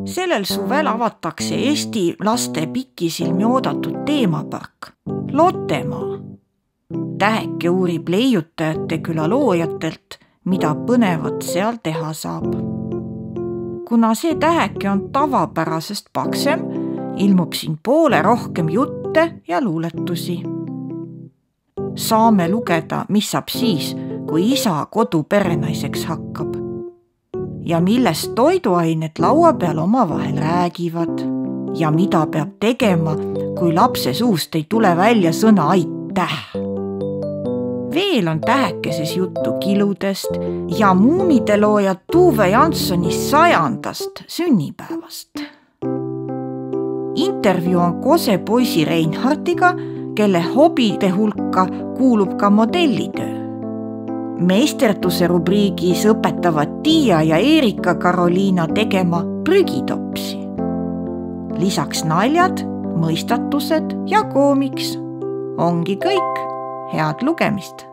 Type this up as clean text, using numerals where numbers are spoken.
Sellel suvel avatakse Eesti laste pikisilmi oodatud teemapark Lottemaa. Täheke uurib leiutajate küla loojatelt, mida põnevat seal teha saab. Kuna see täheke on tavapärasest paksem, ilmub siin poole rohkem jutte ja luuletusi. Saame lugeda, mis saab siis, kui isa kodu perenaiseks hakkab ja millest toiduained laua peal omavahel räägivad ja mida peab tegema, kui lapse suust ei tule välja sõna aitäh. Veel on tähekeses juttu kiludest ja muumide looja Tuve Janssoni 100. sünnipäevast. Intervjuu on Kose poisi Reinhardiga, kelle hobide hulka kuulub ka modellitöö. Meisterduse rubriigis õpetavad Tiia ja Erika Karoliina tegema prügitopsi. Lisaks naljad, mõistatused ja koomiks. Ongi kõik. Head lugemist!